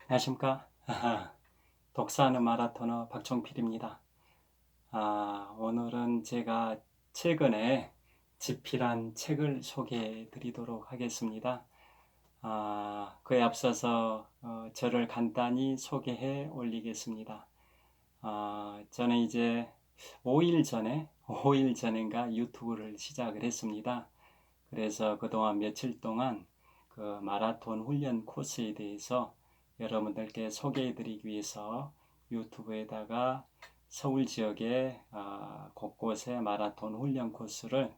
안녕하십니까? 독서하는 마라토너 박종필입니다. 오늘은 제가 최근에 집필한 책을 소개해 드리도록 하겠습니다. 그에 앞서서 저를 간단히 소개해 올리겠습니다. 저는 이제 5일 전인가 유튜브를 시작을 했습니다. 그래서 그동안 며칠 동안 그 마라톤 훈련 코스에 대해서 여러분들께 소개해 드리기 위해서 유튜브에다가 서울 지역의 곳곳에 마라톤 훈련 코스를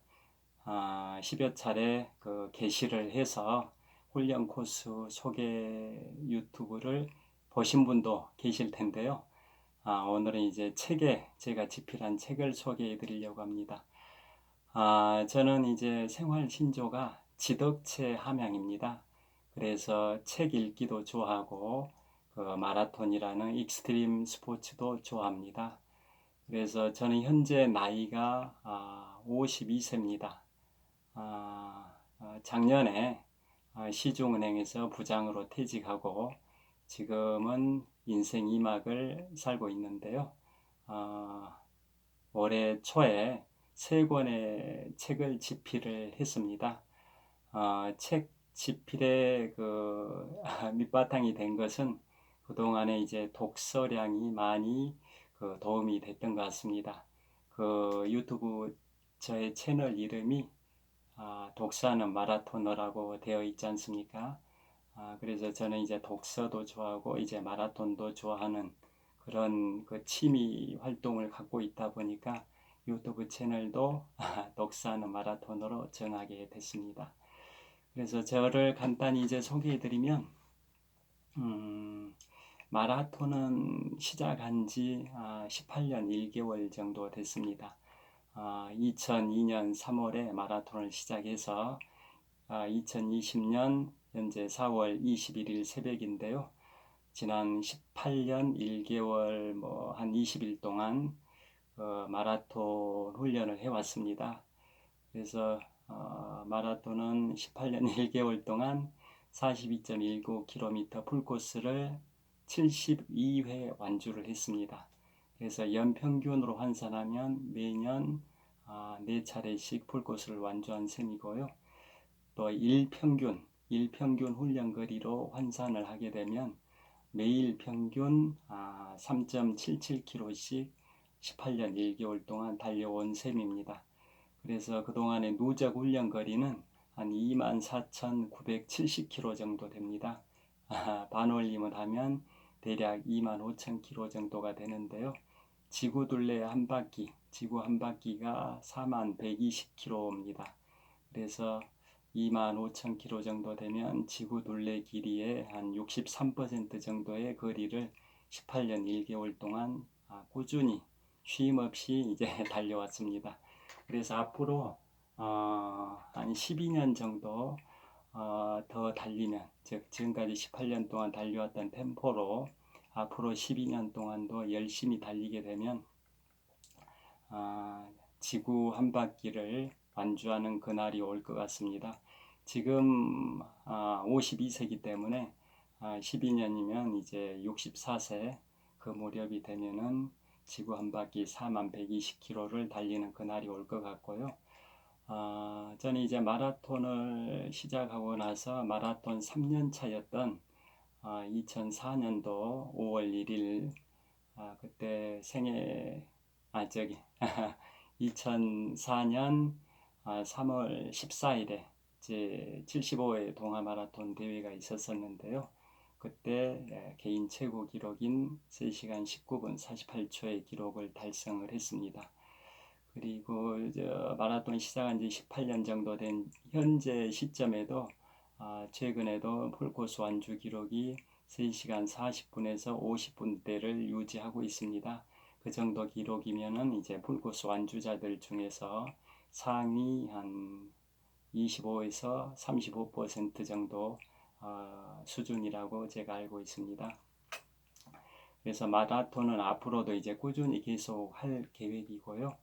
10여 차례 게시를 해서 훈련 코스 소개 유튜브를 보신 분도 계실 텐데요. 오늘은 이제 제가 집필한 책을 소개해 드리려고 합니다. 저는 이제 생활 신조가 지덕체 함양입니다. 그래서 책 읽기도 좋아하고 그 마라톤이라는 익스트림 스포츠도 좋아합니다. 그래서 저는 현재 나이가 52세입니다. 작년에 시중은행에서 부장으로 퇴직하고 지금은 인생 2막을 살고 있는데요. 올해 초에 세 권의 책을 집필을 했습니다. 책 집필의 밑바탕이 된 것은 그동안에 이제 독서량이 많이 도움이 됐던 것 같습니다. 유튜브 저의 채널 이름이 독서하는 마라토너라고 되어 있지 않습니까? 그래서 저는 이제 독서도 좋아하고 이제 마라톤도 좋아하는 그런 취미 활동을 갖고 있다 보니까 유튜브 채널도 독서하는 마라톤으로 정하게 됐습니다. 그래서 저를 간단히 이제 소개해 드리면, 마라톤은 시작한 지 18년 1개월 정도 됐습니다. 2002년 3월에 마라톤을 시작해서 2020년 현재 4월 21일 새벽인데요. 지난 18년 1개월 한 20일 동안 마라톤 훈련을 해왔습니다. 그래서 마라톤은 18년 1개월 동안 42.19km 풀코스를 72회 완주를 했습니다. 그래서 연평균으로 환산하면 매년 4차례씩 풀코스를 완주한 셈이고요. 또 일평균 훈련 거리로 환산을 하게 되면 매일 평균 3.77km씩 18년 1개월 동안 달려온 셈입니다. 그래서 그동안의 누적 훈련 거리는 한 24,970km 정도 됩니다. 반올림을 하면 대략 25,000km 정도가 되는데요. 지구 한 바퀴가 41,120km입니다. 그래서 25,000km 정도 되면 지구 둘레 길이의 한 63% 정도의 거리를 18년 1개월 동안 꾸준히 쉼 없이 이제 달려왔습니다. 그래서 앞으로 한 12년 정도 더 달리면, 즉 지금까지 18년 동안 달려왔던 템포로 앞으로 12년 동안도 열심히 달리게 되면 지구 한 바퀴를 완주하는 그날이 올 것 같습니다. 지금 52세이기 때문에 12년이면 이제 64세 그 무렵이 되면은 지구 한 바퀴 41,120km를 달리는 그날이 올 것 같고요. 저는 이제 마라톤을 시작하고 나서 마라톤 3년 차였던 2004년도 5월 1일 그때 생애 2004년 3월 14일에 제 75회 동아 마라톤 대회가 있었었는데요. 그때 개인 최고 기록인 3시간 19분 48초의 기록을 달성을 했습니다. 그리고 마라톤 시작한 지 18년 정도 된 현재 시점에도 최근에도 풀코스 완주 기록이 3시간 40분에서 50분대를 유지하고 있습니다. 그 정도 기록이면은 이제 풀코스 완주자들 중에서 상위 한 25에서 35% 정도 수준이라고 제가 알고 있습니다. 그래서 마라톤은 앞으로도 이제 꾸준히 계속 할 계획이고요.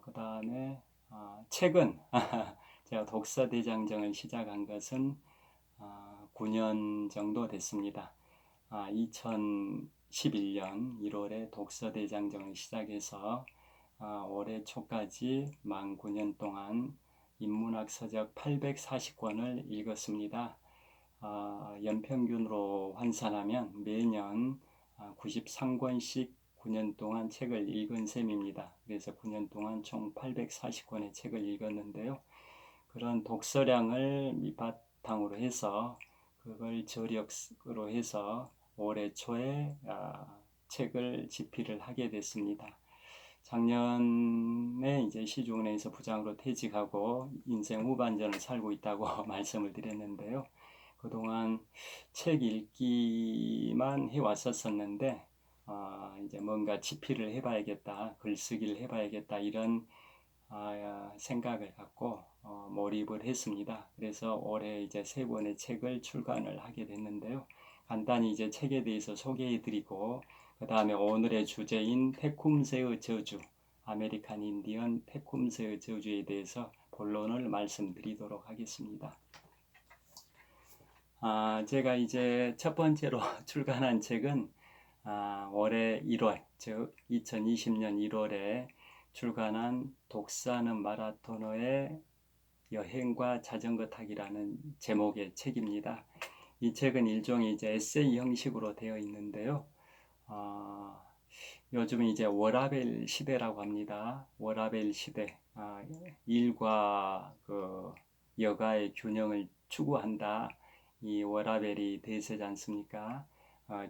그 다음에 책은 제가 독서대장정을 시작한 것은 9년 정도 됐습니다. 2011년 1월에 독서대장정을 시작해서 올해 초까지 만 9년 동안 인문학 서적 840권을 읽었습니다. 연평균으로 환산하면 매년 93권씩 9년 동안 책을 읽은 셈입니다. 그래서 9년 동안 총 840권의 책을 읽었는데요. 그런 독서량을 밑바탕으로 해서 그걸 저력으로 해서 올해 초에 책을 집필을 하게 됐습니다. 작년에 이제 시중은행에서 부장으로 퇴직하고 인생 후반전을 살고 있다고 말씀을 드렸는데요. 그동안 책 읽기만 해왔었는데 이제 뭔가 집필을 해봐야겠다, 글쓰기를 해봐야겠다 이런 생각을 갖고 몰입을 했습니다. 그래서 올해 이제 3권의 책을 출간을 하게 됐는데요. 간단히 이제 책에 대해서 소개해드리고 그 다음에 오늘의 주제인 테쿰세의 저주, 아메리칸 인디언 테쿰세의 저주에 대해서 본론을 말씀드리도록 하겠습니다. 제가 이제 첫 번째로 출간한 책은 올해 1월, 즉 2020년 1월에 출간한 독서하는 마라토너의 여행과 자전거 타기라는 제목의 책입니다. 이 책은 일종의 이제 에세이 형식으로 되어 있는데요. 요즘은 이제 워라밸 시대라고 합니다. 워라밸 시대. 일과 그 여가의 균형을 추구한다. 이 워라밸이 대세지 않습니까?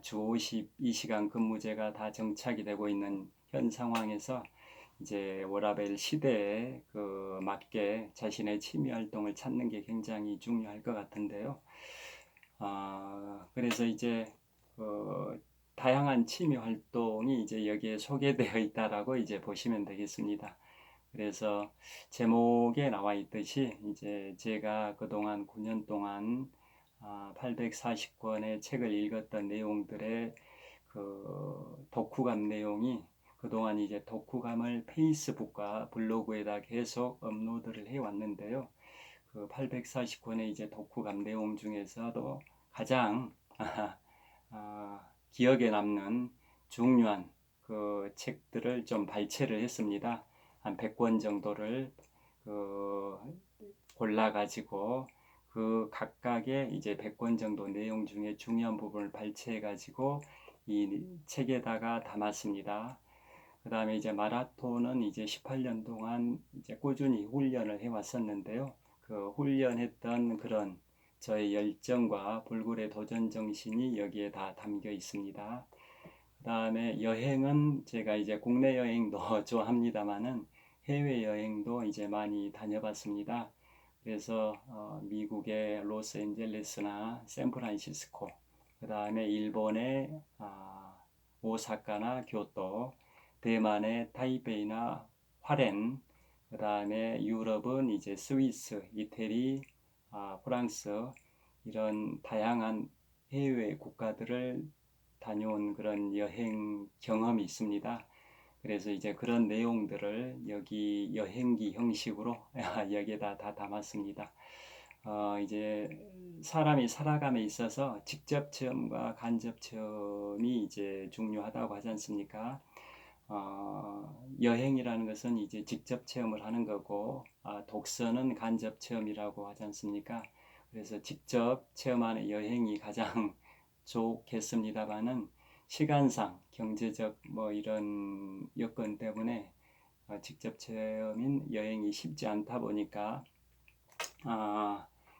주 52시간 근무제가 다 정착이 되고 있는 현 상황에서 이제 워라밸 시대에 맞게 자신의 취미 활동을 찾는 게 굉장히 중요할 것 같은데요. 그래서 이제 다양한 취미 활동이 이제 여기에 소개되어 있다라고 이제 보시면 되겠습니다. 그래서 제목에 나와 있듯이 이제 제가 그동안 9년 동안 840권의 책을 읽었던 내용들의 독후감 내용이 그동안 이제 독후감을 페이스북과 블로그에다 계속 업로드를 해 왔는데요. 840권의 이제 독후감 내용 중에서도 가장 기억에 남는 중요한 책들을 좀 발췌를 했습니다. 한 100권 정도를 골라가지고 각각의 이제 100권 정도 내용 중에 중요한 부분을 발췌해가지고 이 책에다가 담았습니다. 그 다음에 이제 마라톤은 이제 18년 동안 이제 꾸준히 훈련을 해왔었는데요. 훈련했던 그런 저의 열정과 불굴의 도전 정신이 여기에 다 담겨 있습니다. 그 다음에 여행은 제가 이제 국내 여행도 좋아합니다만은 해외 여행도 이제 많이 다녀봤습니다. 그래서 미국의 로스앤젤레스나 샌프란시스코, 그 다음에 일본의 오사카나 교토, 대만의 타이베이나 화롄, 그 다음에 유럽은 이제 스위스, 이태리, 프랑스 이런 다양한 해외 국가들을 다녀온 그런 여행 경험이 있습니다. 그래서 이제 그런 내용들을 여기 여행기 형식으로 여기에다 다 담았습니다. 이제 사람이 살아감에 있어서 직접 체험과 간접 체험이 이제 중요하다고 하지 않습니까? 여행이라는 것은 이제 직접 체험을 하는 거고, 독서는 간접 체험이라고 하지 않습니까? 그래서 직접 체험하는 여행이 가장 좋겠습니다만은 시간상, 경제적 뭐 이런 여건 때문에 직접 체험인 여행이 쉽지 않다 보니까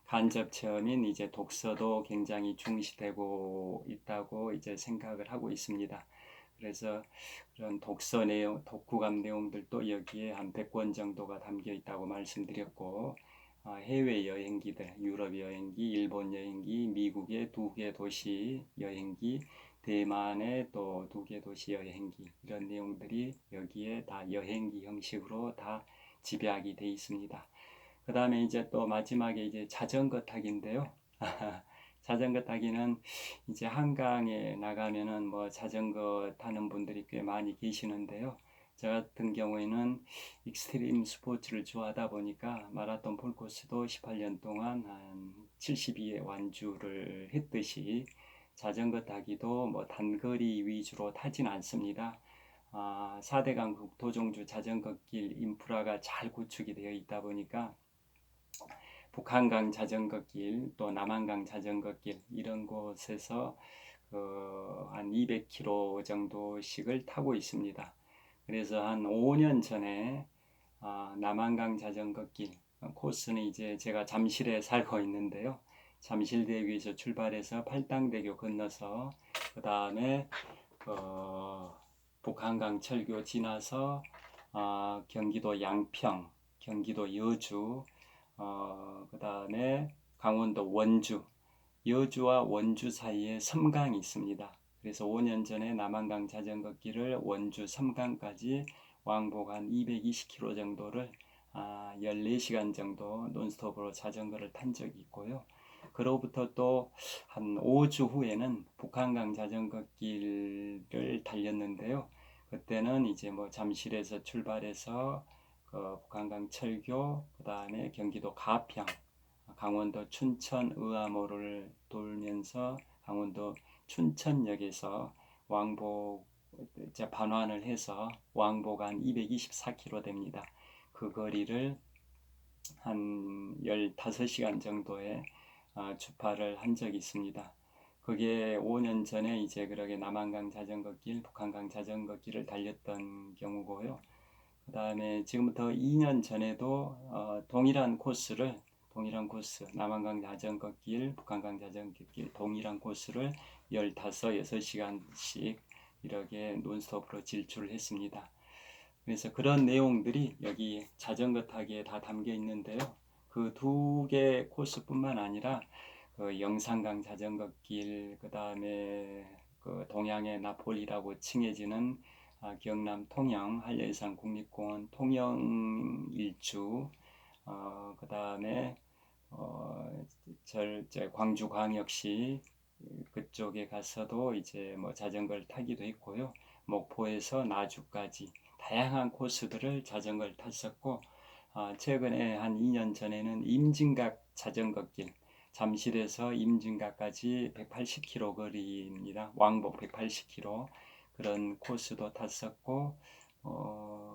간접 체험인 이제 독서도 굉장히 중시되고 있다고 이제 생각을 하고 있습니다. 그래서 그런 독서 내용, 독후감 내용들도 여기에 한 100권 정도가 담겨 있다고 말씀드렸고, 해외 여행기들, 유럽 여행기, 일본 여행기, 미국의 2개 도시 여행기, 대만의 또 2개 도시 여행기, 이런 내용들이 여기에 다 여행기 형식으로 다 집약이 되어 있습니다. 그 다음에 이제 또 마지막에 이제 자전거 타기인데요. 자전거 타기는 이제 한강에 나가면은 뭐 자전거 타는 분들이 꽤 많이 계시는데요. 저 같은 경우에는 익스트림 스포츠를 좋아하다 보니까 마라톤 풀코스도 18년 동안 한 72회 완주를 했듯이 자전거 타기도 뭐 단거리 위주로 타진 않습니다. 4대강 국토종주 자전거길 인프라가 잘 구축이 되어 있다 보니까 북한강 자전거길 또 남한강 자전거길 이런 곳에서 한 200km 정도씩을 타고 있습니다. 그래서 한 5년 전에 남한강 자전거길 코스는 이제 제가 잠실에 살고 있는데요. 잠실대교에서 출발해서 팔당대교 건너서 그 다음에 북한강 철교 지나서 경기도 양평, 경기도 여주, 그 다음에 강원도 원주, 여주와 원주 사이에 섬강이 있습니다. 그래서 5년 전에 남한강 자전거길을 원주 섬강까지 왕복 한 220km 정도를 14시간 정도 논스톱으로 자전거를 탄 적이 있고요. 그로부터 또 한 5주 후에는 북한강 자전거길을 달렸는데요. 그때는 이제 뭐 잠실에서 출발해서 북한강 철교, 그 다음에 경기도 가평, 강원도 춘천 의암호를 돌면서 강원도 춘천역에서 왕복 이제 반환을 해서 왕복 한 224km 됩니다. 그 거리를 한 15시간 정도에 주파를 한 적이 있습니다. 그게 5년 전에 이제 그러게 남한강 자전거길, 북한강 자전거길을 달렸던 경우고요. 그 다음에 지금부터 2년 전에도 동일한 코스, 남한강 자전거길, 북한강 자전거길 동일한 코스를 15, 6시간씩 이렇게 논스톱으로 질주를 했습니다. 그래서 그런 내용들이 여기 자전거 타기에 다 담겨 있는데요. 그 두 개 코스뿐만 아니라 그 영산강 자전거길, 그 다음에 그 동양의 나폴리라고 칭해지는 경남 통영 한려해상 국립공원 통영 일주, 그 다음에 광주광역시 그쪽에 가서도 이제 뭐 자전거를 타기도 했고요. 목포에서 나주까지 다양한 코스들을 자전거를 탔었고, 최근에 한 2년 전에는 임진각 자전거길, 잠실에서 임진각까지 180km 거리입니다. 왕복 180km 그런 코스도 탔었고,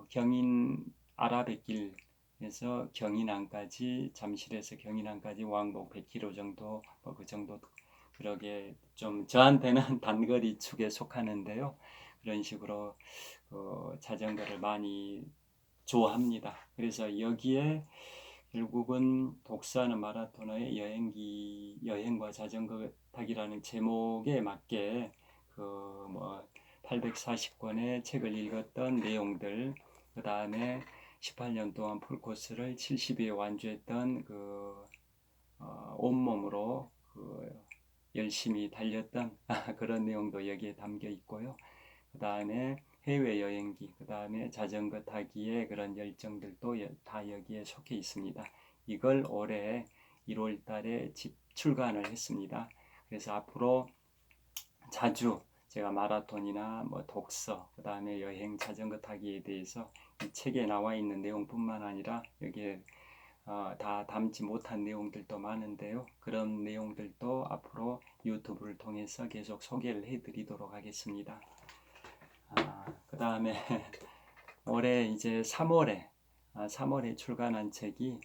경인 아라뱃길에서 경인항까지, 잠실에서 경인항까지 왕복 100km 정도, 그 정도, 그러게 좀 저한테는 단거리 축에 속하는데요. 그런 식으로 자전거를 많이 좋아합니다. 그래서 여기에 결국은 독서하는 마라토너의 여행과 자전거 타기라는 제목에 맞게 그 뭐 840권의 책을 읽었던 내용들, 그 다음에 18년 동안 풀코스를 70회 완주했던 온몸으로 열심히 달렸던 그런 내용도 여기에 담겨 있고요. 그 다음에 해외여행기, 그 다음에 자전거 타기의 그런 열정들도 다 여기에 속해 있습니다. 이걸 올해 1월 달에 출간을 했습니다. 그래서 앞으로 자주 제가 마라톤이나 뭐 독서, 그 다음에 여행, 자전거 타기에 대해서 이 책에 나와 있는 내용뿐만 아니라 여기에 다 담지 못한 내용들도 많은데요. 그런 내용들도 앞으로 유튜브를 통해서 계속 소개를 해드리도록 하겠습니다. 그 다음에 올해 이제 3월에 출간한 책이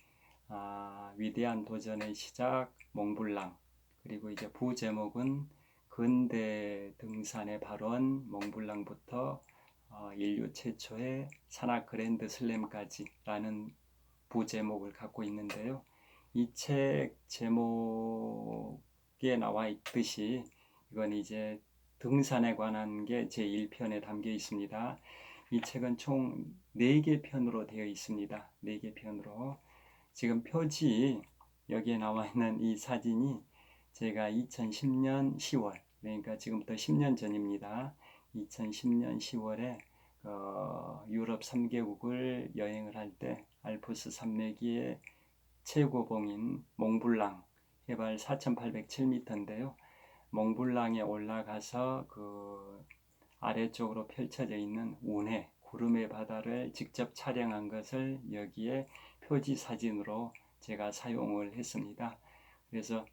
위대한 도전의 시작 몽블랑, 그리고 이제 부제목은 근대 등산의 발원 몽블랑부터 인류 최초의 산악 그랜드 슬램까지라는 부제목을 갖고 있는데요. 이 책 제목에 나와 있듯이 이건 이제 등산에 관한 게 제1편에 담겨 있습니다. 이 책은 총 4개 편으로 되어 있습니다. 4개 편으로. 지금 표지 여기에 나와 있는 이 사진이 제가 2010년 10월, 그러니까 지금부터 10년 전입니다. 2010년 10월에 유럽 3개국을 여행을 할 때 알프스 산맥의 최고봉인 몽블랑, 해발 4,807m인데요. 몽블랑에 올라가서 그 아래쪽으로 펼쳐져 있는 운해, 구름의 바다를 직접 촬영한 것을 여기에 표지 사진으로 제가 사용을 했습니다. 그래서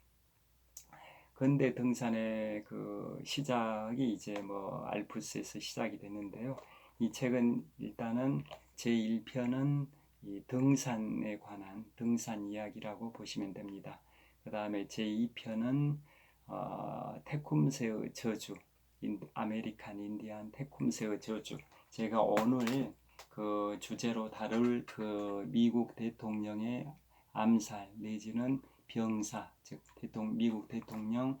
근대 등산의 그 시작이 이제 뭐 알프스에서 시작이 됐는데요. 이 책은 일단은 제1편은 이 등산에 관한 등산 이야기라고 보시면 됩니다. 그 다음에 제2편은 테쿰스의 저주, 아메리칸 인디안 테쿰스의 저주. 제가 오늘 그 주제로 다룰 그 미국 대통령의 암살 내지는 병사, 즉 미국 대통령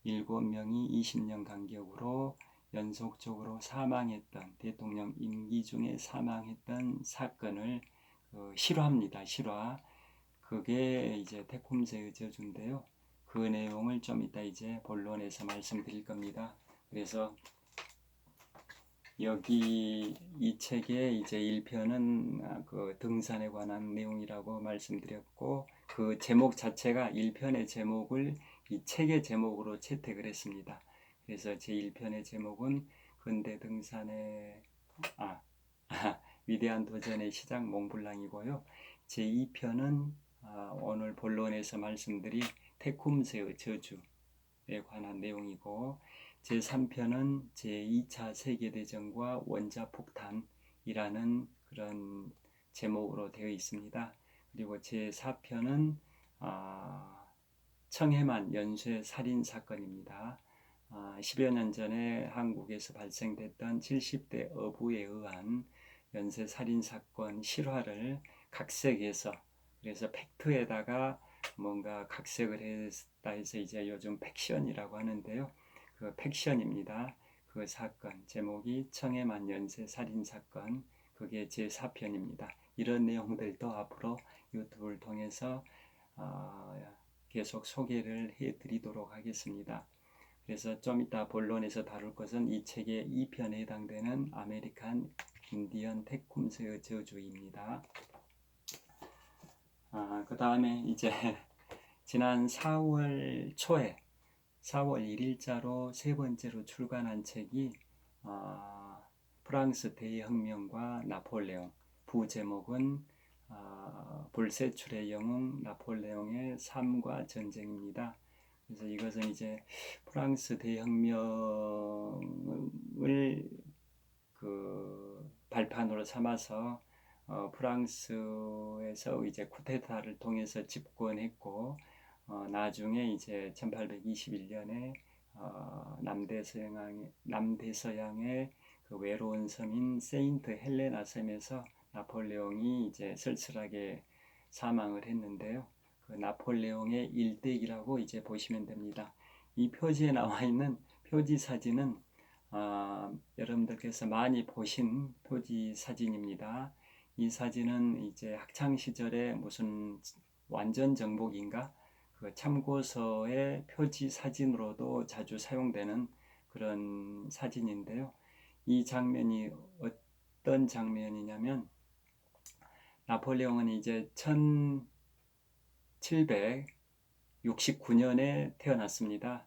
7명이 20년 간격으로 연속적으로 사망했던 대통령 임기 중에 사망했던 사건을 실화입니다. 실화. 그게 이제 테쿰스의 저주인데요. 그 내용을 좀 이따 이제 본론에서 말씀드릴 겁니다. 그래서 여기 이 책의 이제 1편은 그 등산에 관한 내용이라고 말씀드렸고, 그 제목 자체가 1편의 제목을 이 책의 제목으로 채택을 했습니다. 그래서 제 1편의 제목은 근대 등산의 위대한 도전의 시작 몽블랑이고요. 제 2편은 오늘 본론에서 말씀드린 테쿰스의 저주에 관한 내용이고, 제3편은 제2차 세계대전과 원자폭탄이라는 그런 제목으로 되어 있습니다. 그리고 제4편은 청해만 연쇄 살인 사건입니다. 10여 년 전에 한국에서 발생됐던 70대 어부에 의한 연쇄 살인 사건 실화를 각색해서, 그래서 팩트에다가 뭔가 각색을 했다 해서 이제 요즘 팩션이라고 하는데요. 그 팩션입니다. 그 사건 제목이 청해만 연쇄 살인 사건, 그게 제4편입니다. 이런 내용들도 앞으로 유튜브를 통해서 계속 소개를 해드리도록 하겠습니다. 그래서 좀 이따 본론에서 다룰 것은 이 책의 2편에 해당되는 아메리칸 인디언 테쿰스의 저주입니다. 그 다음에 이제 지난 4월 초에 4월 1일자로 세 번째로 출간한 책이 프랑스 대혁명과 나폴레옹, 부제목은 불세출의 영웅 나폴레옹의 삶과 전쟁입니다. 그래서 이것은 이제 프랑스 대혁명을 그 발판으로 삼아서 프랑스에서 이제 쿠데타를 통해서 집권했고, 나중에 이제 1821년에 남대서양의 그 외로운 섬인 세인트 헬레나 섬에서 나폴레옹이 이제 쓸쓸하게 사망을 했는데요. 그 나폴레옹의 일대기라고 이제 보시면 됩니다. 이 표지에 나와 있는 표지 사진은 여러분들께서 많이 보신 표지 사진입니다. 이 사진은 이제 학창 시절에 무슨 완전 정복인가 그 참고서의 표지 사진으로도 자주 사용되는 그런 사진인데요. 이 장면이 어떤 장면이냐면, 나폴레옹은 이제 1769년에 태어났습니다.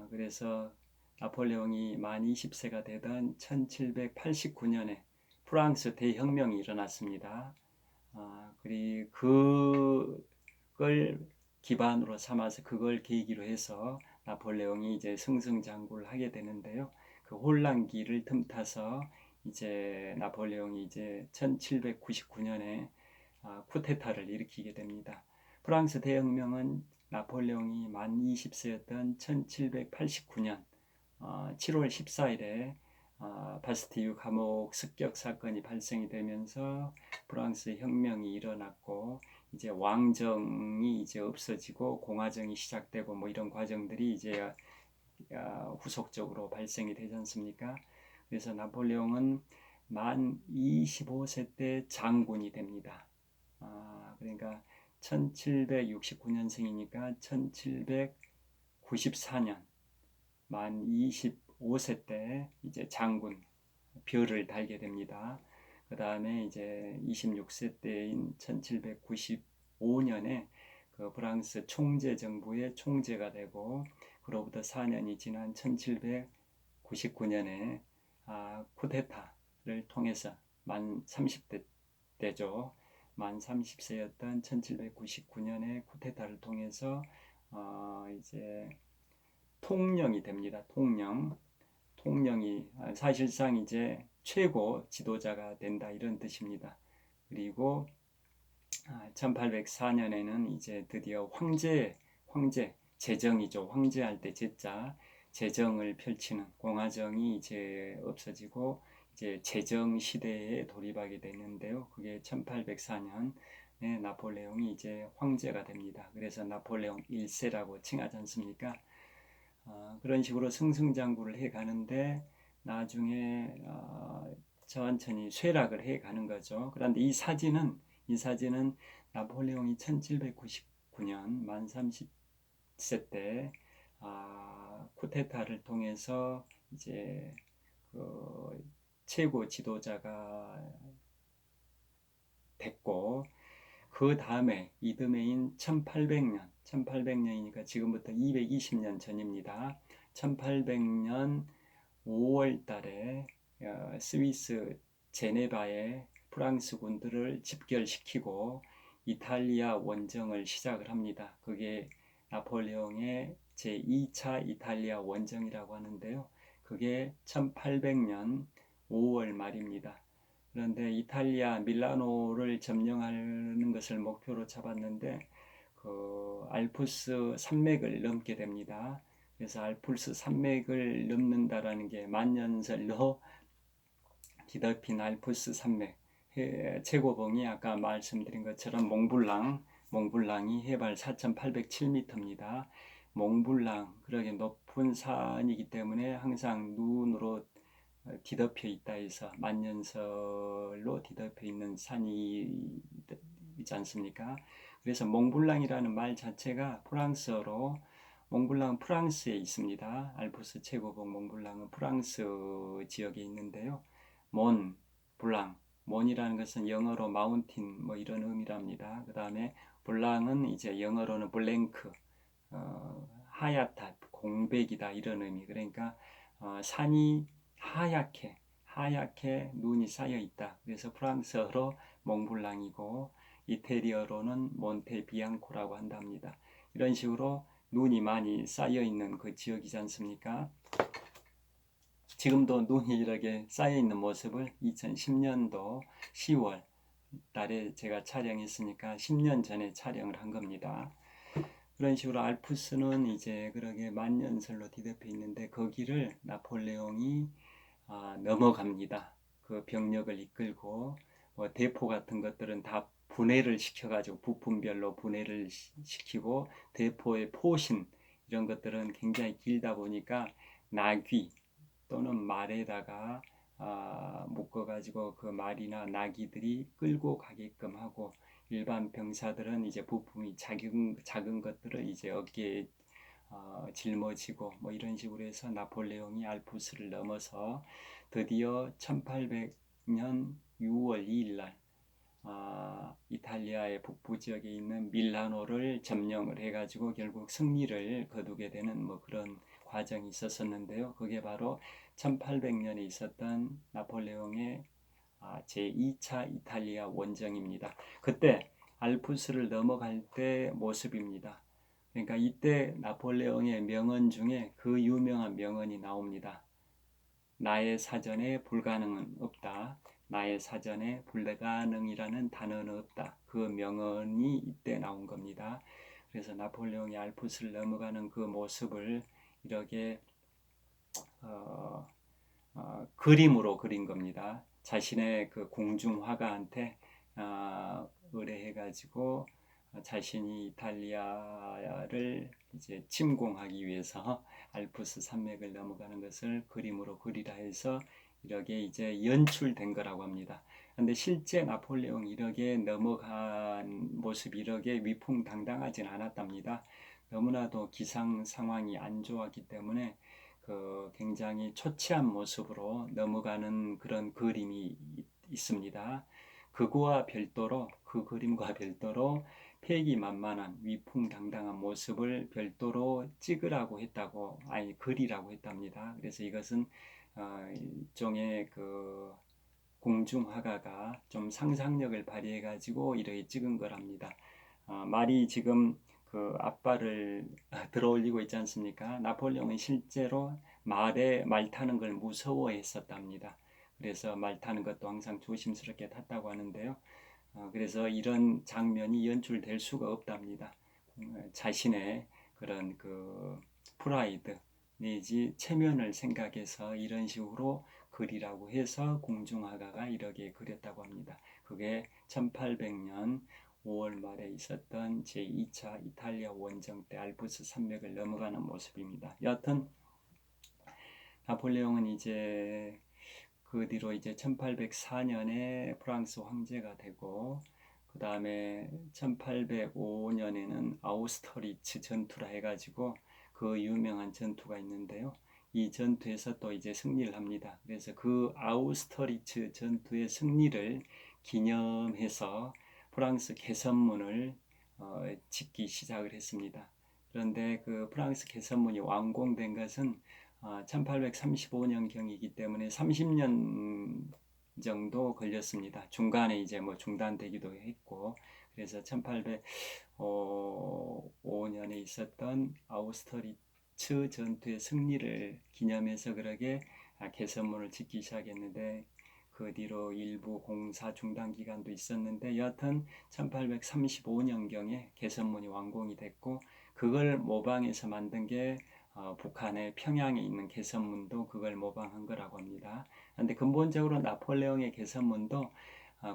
그래서 나폴레옹이 만 20세가 되던 1789년에 프랑스 대혁명이 일어났습니다. 그리고 그걸 기반으로 삼아서 그걸 계기로 해서 나폴레옹이 이제 승승장구를 하게 되는데요. 그 혼란기를 틈타서 이제 나폴레옹이 이제 1799년에 쿠데타를 일으키게 됩니다. 프랑스 대혁명은 나폴레옹이 만 20세였던 1789년 7월 14일에 바스티유 감옥 습격 사건이 발생이 되면서 프랑스 혁명이 일어났고, 이제 왕정이 이제 없어지고 공화정이 시작되고 뭐 이런 과정들이 이제 후속적으로 발생이 되지 않습니까? 그래서 나폴레옹은 만 25세 때 장군이 됩니다. 그러니까 1769년생이니까 1794년 만 25세 때 이제 장군 별을 달게 됩니다. 그 다음에 이제 26세 때인 1795년에 그 프랑스 총재 정부의 총재가 되고, 그로부터 4년이 지난 1799년에 쿠데타를 통해서 만 30대 때죠. 만 30세였던 1799년에 쿠데타를 통해서 이제 통령이 됩니다. 통령이 사실상 이제 최고 지도자가 된다 이런 뜻입니다. 그리고 1804년에는 이제 드디어 황제 제정이죠. 황제할 때 제자 제정을 펼치는 공화정이 이제 없어지고 이제 제정 시대에 돌입하게 되는데요. 그게 1804년에 나폴레옹이 이제 황제가 됩니다. 그래서 나폴레옹 1세라고 칭하지 않습니까? 그런 식으로 승승장구를 해 가는데 나중에 천천히 쇠락을 해 가는 거죠. 그런데 이 사진은 나폴레옹이 1799년 만 30세 때 쿠데타를 통해서 이제 그 최고 지도자가 됐고 그 다음에 이듬해인 1800년이니까 지금부터 220년 전입니다. 1800년 5월 달에 스위스 제네바에 프랑스 군들을 집결시키고 이탈리아 원정을 시작을 합니다. 그게 나폴레옹의 제2차 이탈리아 원정이라고 하는데요. 그게 1800년 5월 말입니다. 그런데 이탈리아 밀라노를 점령하는 것을 목표로 잡았는데 그 알프스 산맥을 넘게 됩니다. 그래서 알프스 산맥을 넘는다라는 게 만년설로 뒤덮인 알프스 산맥 최고봉이 아까 말씀드린 것처럼 몽블랑이 해발 4,807m입니다. 몽블랑 그렇게 높은 산이기 때문에 항상 눈으로 뒤덮여 있다 해서 만년설로 뒤덮여 있는 산이 있지 않습니까? 그래서 몽블랑이라는 말 자체가 프랑스어로 몽블랑은 프랑스에 있습니다. 알프스 최고봉 몽블랑은 프랑스 지역에 있는데요. 블랑, 몬이라는 것은 영어로 마운틴 뭐 이런 의미랍니다. 그 다음에 블랑은 이제 영어로는 블랭크, 하얗다, 공백이다 이런 의미. 그러니까 산이 하얗게 눈이 쌓여 있다. 그래서 프랑스어로 몽블랑이고 이태리어로는 몬테비앙코라고 한답니다. 이런 식으로 눈이 많이 쌓여 있는 그 지역이지 않습니까? 지금도 눈이 이렇게 쌓여 있는 모습을 2010년도 10월 달에 제가 촬영했으니까 10년 전에 촬영을 한 겁니다. 그런 식으로 알프스는 이제 그렇게 만년설로 뒤덮여 있는데 거기를 나폴레옹이 넘어갑니다. 그 병력을 이끌고 대포 같은 것들은 다 분해를 시켜가지고 부품별로 분해를 시키고 대포의 포신 이런 것들은 굉장히 길다 보니까 나귀 또는 말에다가 묶어가지고 그 말이나 나귀들이 끌고 가게끔 하고 일반 병사들은 이제 부품이 작은 것들을 이제 어깨에 짊어지고 뭐 이런 식으로 해서 나폴레옹이 알프스를 넘어서 드디어 1800년 6월 2일 날 이탈리아의 북부 지역에 있는 밀라노를 점령을 해가지고 결국 승리를 거두게 되는 뭐 그런 과정이 있었었는데요. 그게 바로 1800년에 있었던 나폴레옹의 제2차 이탈리아 원정입니다. 그때 알프스를 넘어갈 때 모습입니다. 그러니까 이때 나폴레옹의 명언 중에 그 유명한 명언이 나옵니다. 나의 사전에 불가능은 없다. 나의 사전에 불가능이라는 단어는 없다. 그 명언이 이때 나온 겁니다. 그래서 나폴레옹이 알프스를 넘어가는 그 모습을 이렇게 그림으로 그린 겁니다. 자신의 그 공중화가한테 의뢰해가지고 자신이 이탈리아를 이제 침공하기 위해서 알프스 산맥을 넘어가는 것을 그림으로 그리라 해서 이렇게 이제 연출된 거라고 합니다. 근데 실제 나폴레옹이 이렇게 넘어간 모습이 이렇게 위풍당당하진 않았답니다. 너무나도 기상 상황이 안 좋았기 때문에 그 굉장히 초췌한 모습으로 넘어가는 그런 그림이 있습니다. 그 그림과 별도로 패기만만한 위풍당당한 모습을 별도로 그리라고 했답니다. 그래서 이것은 일종의 그 공중화가가 좀 상상력을 발휘해 가지고 이렇게 찍은 거랍니다. 말이 지금 그 앞발을 들어올리고 있지 않습니까? 나폴레옹은 실제로 말 타는 걸 무서워했었답니다. 그래서 말 타는 것도 항상 조심스럽게 탔다고 하는데요. 그래서 이런 장면이 연출될 수가 없답니다. 자신의 그런 그 프라이드 내지 체면을 생각해서 이런 식으로 그리라고 해서 공중화가가 이렇게 그렸다고 합니다. 그게 1800년 5월 말에 있었던 제2차 이탈리아 원정 때 알프스 산맥을 넘어가는 모습입니다. 여하튼 나폴레옹은 이제 그 뒤로 이제 1804년에 프랑스 황제가 되고 그 다음에 1805년에는 아우스터리츠 전투라 해가지고 그 유명한 전투가 있는데요. 이 전투에서 또 이제 승리를 합니다. 그래서 그 아우스터리츠 전투의 승리를 기념해서 프랑스 개선문을 짓기 시작을 했습니다. 그런데 그 프랑스 개선문이 완공된 것은 1835년경이기 때문에 30년 정도 걸렸습니다. 중간에 이제 뭐 중단되기도 했고, 그래서 1805년에 있었던 아우스터리츠 전투의 승리를 기념해서 그러게 개선문을 짓기 시작했는데, 그 뒤로 일부 공사 중단 기간도 있었는데, 여하튼 1835년경에 개선문이 완공이 됐고, 그걸 모방해서 만든 게 북한의 평양에 있는 개선문도 그걸 모방한 거라고 합니다. 그런데 근본적으로 나폴레옹의 개선문도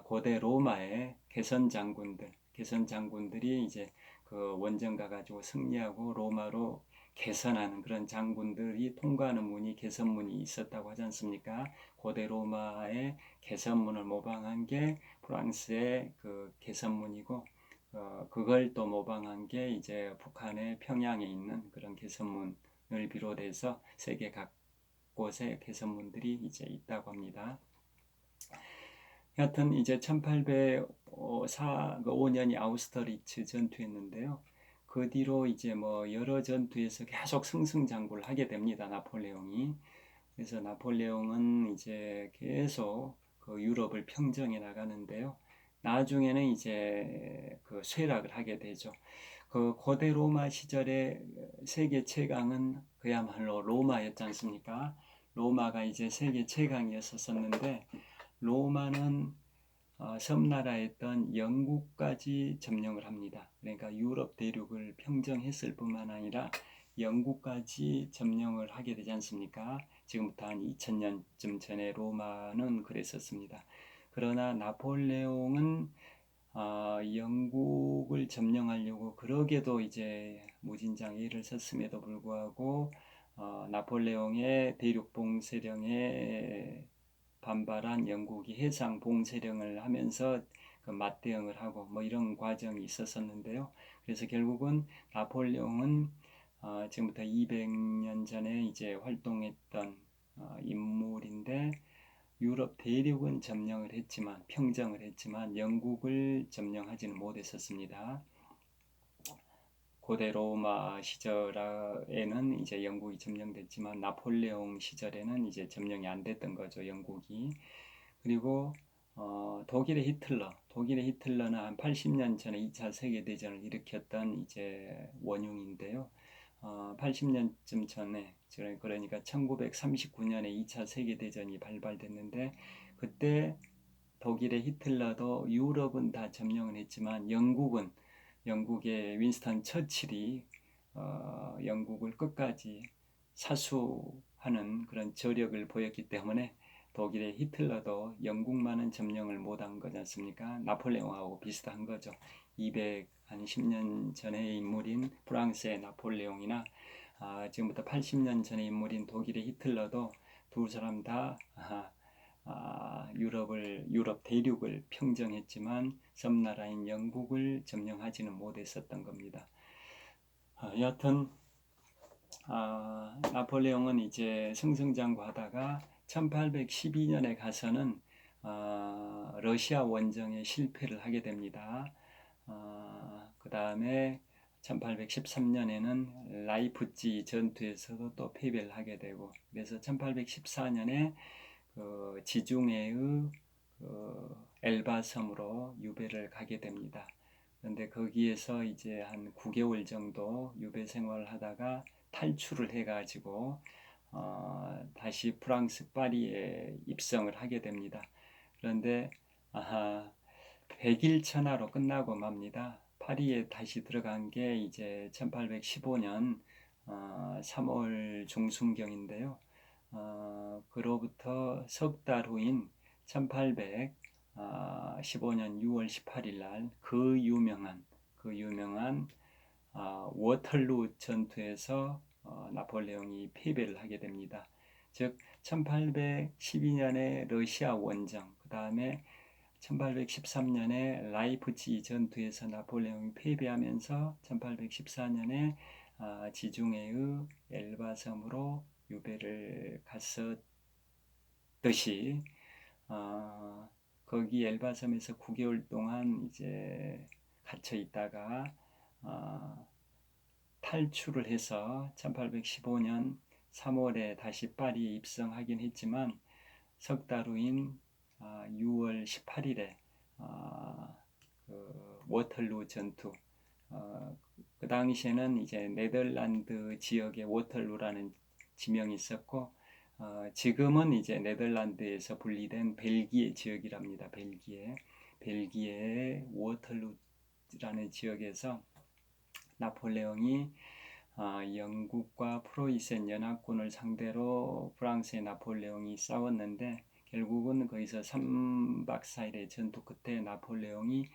고대 로마의 개선 장군들이 이제 그 원정 가가지고 승리하고 로마로 개선하는 그런 장군들이 통과하는 문이 개선문이 있었다고 하지 않습니까? 고대 로마의 개선문을 모방한 게 프랑스의 그 개선문이고 그걸 또 모방한 게 이제 북한의 평양에 있는 그런 개선문을 비롯해서 세계 곳에 개선문들이 이제 있다고 합니다. 여하튼 이제 1805년이 아우스터리츠 전투였는데요. 그 뒤로 이제 뭐 여러 전투에서 계속 승승장구를 하게 됩니다. 나폴레옹이. 그래서 나폴레옹은 이제 계속 그 유럽을 평정해 나가는데요. 나중에는 이제 그 쇠락을 하게 되죠. 그 고대 로마 시절에 세계 최강은 그야말로 로마였지 않습니까? 로마가 이제 세계 최강이었었는데 로마는 섬나라였던 영국까지 점령을 합니다. 그러니까 유럽 대륙을 평정했을 뿐만 아니라 영국까지 점령을 하게 되지 않습니까? 지금부터 한 2000년쯤 전에 로마는 그랬었습니다. 그러나 나폴레옹은 영국을 점령하려고 그러게도 이제 무진장 애를 썼음에도 불구하고 나폴레옹의 대륙 봉쇄령에 반발한 영국이 해상 봉쇄령을 하면서 그 맞대응을 하고 뭐 이런 과정이 있었었는데요. 그래서 결국은 나폴레옹은 지금부터 200년 전에 이제 활동했던 인물인데 유럽 대륙은 점령을 했지만 평정을 했지만 영국을 점령하지는 못했었습니다. 고대 로마 시절에는 이제 영국이 점령됐지만 나폴레옹 시절에는 이제 점령이 안 됐던 거죠, 영국이. 그리고 독일의 히틀러는 한 80년 전에 2차 세계대전을 일으켰던 이제 원흉인데요. 80년쯤 전에 그러니까 1939년에 2차 세계대전이 발발됐는데 그때 독일의 히틀러도 유럽은 다 점령을 했지만 영국의 윈스턴 처칠이 영국을 끝까지 사수하는 그런 저력을 보였기 때문에 독일의 히틀러도 영국만은 점령을 못한 거지 않습니까? 나폴레옹하고 비슷한 거죠. 210년 전의 인물인 프랑스의 나폴레옹이나 지금부터 80년 전의 인물인 독일의 히틀러도 두 사람 다 유럽 대륙을 평정했지만 섬나라인 영국을 점령하지는 못했었던 겁니다. 여하튼 나폴레옹은 이제 승승장구하다가 1812년에 가서는 러시아 원정에 실패를 하게 됩니다. 그 다음에 1813년에는 라이프치 전투에서도 또 패배를 하게 되고 그래서 1814년에 지중해의 엘바 섬으로 유배를 가게 됩니다. 그런데 거기에서 이제 한 9개월 정도 유배 생활을 하다가 탈출을 해가지고 다시 프랑스 파리에 입성을 하게 됩니다. 그런데 100일 천하로 끝나고 맙니다. 파리에 다시 들어간 게 이제 1815년 3월 중순경인데요. 그로부터 석 달 후인 1815년 6월 18일 날 그 유명한 워털루 전투에서 나폴레옹이 패배를 하게 됩니다. 즉 1812년에 러시아 원정, 그 다음에 1813년에 라이프치히 전투에서 나폴레옹이 패배하면서 1814년에 지중해의 엘바섬으로 유배를 갔었듯이 거기 엘바섬에서 9개월 동안 이제 갇혀 있다가 탈출을 해서 1815년 3월에 다시 파리에 입성하긴 했지만 석 달 후인 6월 18일에 그 워털루 전투, 그 당시에는 이제 네덜란드 지역의 워털루라는 지명이 있었고 지금은 이제 네덜란드에서 분리된 벨기에 지역이랍니다. 벨기에의 워털루라는 지역에서 나폴레옹이 영국과 프로이센 연합군을 상대로 프랑스의 나폴레옹이 싸웠는데 결국은 거기서 3박 4일의 전투 끝에 나폴레옹이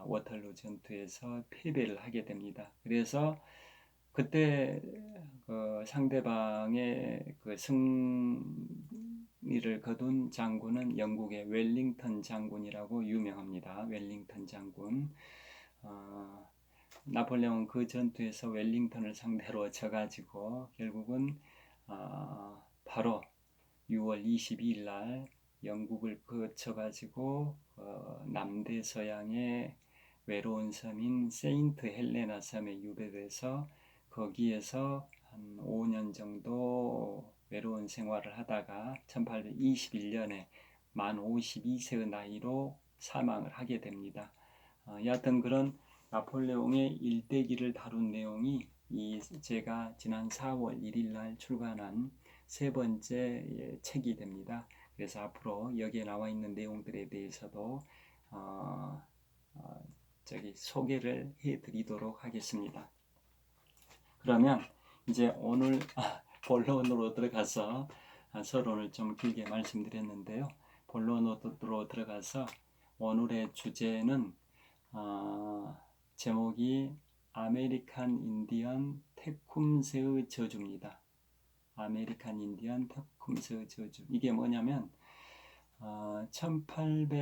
워털루 전투에서 패배를 하게 됩니다. 그래서 그때 그 상대방의 그 승리를 거둔 장군은 영국의 웰링턴 장군이라고 유명합니다. 웰링턴 장군. 나폴레옹은 그 전투에서 웰링턴을 상대로 져가지고 결국은 바로 6월 22일 날 영국을 거쳐가지고 남대서양의 외로운 섬인 세인트 헬레나 섬에 유배돼서 거기에서 한 5년 정도 외로운 생활을 하다가 1821년에 만 52세의 나이로 사망을 하게 됩니다. 여하튼 그런 나폴레옹의 일대기를 다룬 내용이 제가 지난 4월 1일 날 출간한 세 번째 책이 됩니다. 그래서 앞으로 여기에 나와 있는 내용들에 대해서도 소개를 해드리도록 하겠습니다. 그러면 이제 오늘 본론으로 들어가서 서론을 좀 길게 말씀드렸는데요. 본론으로 들어가서 오늘의 주제는 제목이 아메리칸 인디언 테쿰세의 저주입니다. 아메리칸 인디언 테쿰세의 저주. 이게 뭐냐면 1800